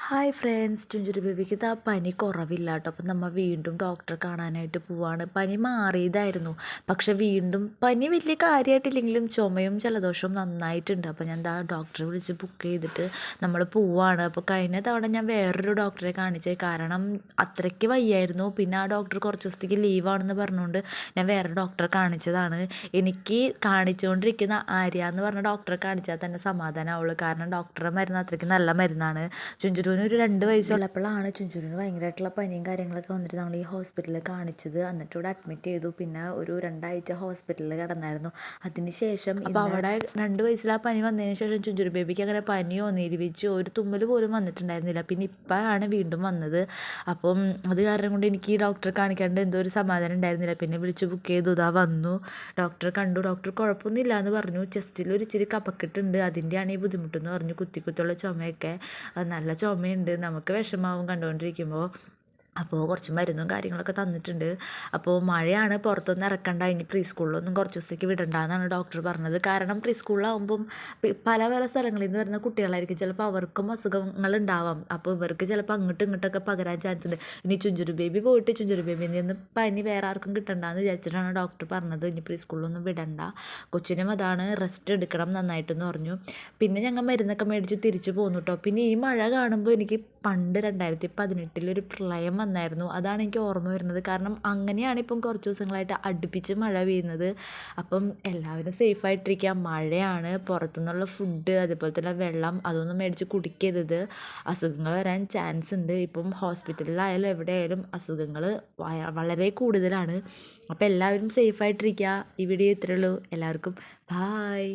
Hi friends, ചുഞ്ചുരു ബേബിക്ക് ഇതാ പനി കുറവില്ല കേട്ടോ. അപ്പം നമ്മൾ വീണ്ടും ഡോക്ടറെ കാണാനായിട്ട് പോവാണ്. പനി മാറിയതായിരുന്നു, പക്ഷെ വീണ്ടും പനി വലിയ കാര്യമായിട്ടില്ലെങ്കിലും ചുമയും ജലദോഷവും നന്നായിട്ടുണ്ട്. അപ്പോൾ ഞാൻ ഡോക്ടറെ വിളിച്ച് ബുക്ക് ചെയ്തിട്ട് നമ്മൾ പോവാണ്. അപ്പോൾ കഴിഞ്ഞ തവണ ഞാൻ വേറൊരു ഡോക്ടറെ കാണിച്ചത്, കാരണം അത്രയ്ക്ക് വയ്യായിരുന്നു. പിന്നെ ആ ഡോക്ടർ കുറച്ച് ദിവസത്തേക്ക് ലീവാണെന്ന് പറഞ്ഞുകൊണ്ട് ഞാൻ വേറെ ഡോക്ടറെ കാണിച്ചതാണ്. എനിക്ക് കാണിച്ചുകൊണ്ടിരിക്കുന്ന ആര്യ എന്ന് പറഞ്ഞ ഡോക്ടറെ കാണിച്ചാൽ തന്നെ സമാധാനമാവുള്ളൂ, കാരണം ഡോക്ടറെ മരുന്ന് അത്രയ്ക്ക് നല്ല മരുന്നാണ്. ചുഞ്ചുരുവിന് ഒരു 2 വയസ്സുള്ളപ്പോഴാണ് ചുഞ്ചുരുവിന് ഭയങ്കരമായിട്ടുള്ള പനിയും കാര്യങ്ങളൊക്കെ വന്നിട്ട് ഞങ്ങൾ ഈ ഹോസ്പിറ്റലിൽ കാണിച്ചത്. എന്നിട്ട് ഇവിടെ അഡ്മിറ്റ് ചെയ്തു. പിന്നെ ഒരു 2 ആഴ്ച ഹോസ്പിറ്റലിൽ കിടന്നായിരുന്നു. അതിന് ശേഷം അപ്പോൾ അവിടെ 2 വയസ്സിൽ ആ പനി വന്നതിന് ശേഷം ചുഞ്ചുരു ബേബിക്ക് അങ്ങനെ പനിയോ നീരിവെച്ചോ ഒരു തുമ്മൽ പോലും വന്നിട്ടുണ്ടായിരുന്നില്ല. പിന്നെ ഇപ്പോഴാണ് വീണ്ടും വന്നത്. അപ്പം അത് കാരണം കൊണ്ട് എനിക്ക് ഈ ഡോക്ടറെ കാണിക്കാണ്ട് എന്തോ ഒരു സമാധാനം ഉണ്ടായിരുന്നില്ല. പിന്നെ വിളിച്ച് ബുക്ക് ചെയ്തു, ഇതാ വന്നു, ഡോക്ടറെ കണ്ടു. ഡോക്ടർ കുഴപ്പമൊന്നുമില്ല എന്ന് പറഞ്ഞു. ചെസ്റ്റിൽ ഒരു ഇച്ചിരി കഫക്കെട്ടുണ്ട്, അതിൻ്റെയാണ് ഈ ബുദ്ധിമുട്ടെന്ന് പറഞ്ഞു. കുത്തിയുള്ള ചുമയൊക്കെ, നല്ല ചുമയുണ്ട്, നമുക്ക് വിഷമാവും കണ്ടുകൊണ്ടിരിക്കുമ്പോൾ. അപ്പോൾ കുറച്ച് മരുന്നും കാര്യങ്ങളൊക്കെ തന്നിട്ടുണ്ട്. അപ്പോൾ മഴയാണ്, പുറത്തൊന്നും ഇറക്കണ്ട, ഇനി പ്രീ സ്കൂളിലൊന്നും കുറച്ച് ദിവസത്തേക്ക് വിടണ്ടെന്നാണ് ഡോക്ടർ പറഞ്ഞത്. കാരണം പ്രീ സ്കൂളിലാവുമ്പം പല പല സ്ഥലങ്ങളിൽ നിന്ന് വരുന്ന കുട്ടികളായിരിക്കും, ചിലപ്പോൾ അവർക്കും അസുഖങ്ങൾ ഉണ്ടാവാം. അപ്പോൾ ഇവർക്ക് ചിലപ്പോൾ അങ്ങോട്ടും ഇങ്ങോട്ടൊക്കെ പകരാൻ ചാൻസ് ഉണ്ട്. ഇനി ചുഞ്ചുരു ബേബി പോയിട്ട് ചുഞ്ചുരു ബേബിയിൽ നിന്ന് പനി വേറെ ആർക്കും കിട്ടണ്ടെന്ന് വിചാരിച്ചിട്ടാണ് ഡോക്ടർ പറഞ്ഞത് ഇനി പ്രീ സ്കൂളിലൊന്നും വിടണ്ട, കൊച്ചിനും അതാണ്, റെസ്റ്റ് എടുക്കണം നന്നായിട്ടെന്ന് പറഞ്ഞു. പിന്നെ ഞങ്ങൾ മരുന്നൊക്കെ മേടിച്ച് തിരിച്ചു പോന്നു കേട്ടോ. പിന്നെ ഈ മഴ കാണുമ്പോൾ എനിക്ക് പണ്ട് 2018 ഒരു പ്രളയം വന്നായിരുന്നു, അതാണ് എനിക്ക് ഓർമ്മ വരുന്നത്. കാരണം അങ്ങനെയാണ് ഇപ്പം കുറച്ച് ദിവസങ്ങളായിട്ട് അടുപ്പിച്ച് മഴ പെയ്യുന്നത്. അപ്പം എല്ലാവരും സേഫായിട്ടിരിക്കുക. മഴയാണ്, പുറത്തുനിന്നുള്ള ഫുഡ് അതുപോലെ തന്നെ വെള്ളം അതൊന്നും മേടിച്ച് കുടിക്കരുത്, അസുഖങ്ങൾ വരാൻ ചാൻസ് ഉണ്ട്. ഇപ്പം ഹോസ്പിറ്റലിലായാലും എവിടെയായാലും അസുഖങ്ങൾ വളരെ കൂടുതലാണ്. അപ്പോൾ എല്ലാവരും സേഫായിട്ടിരിക്കുക. ഈ വീഡിയോ ഇത്രയേ ഉള്ളൂ. എല്ലാവർക്കും ബായ്.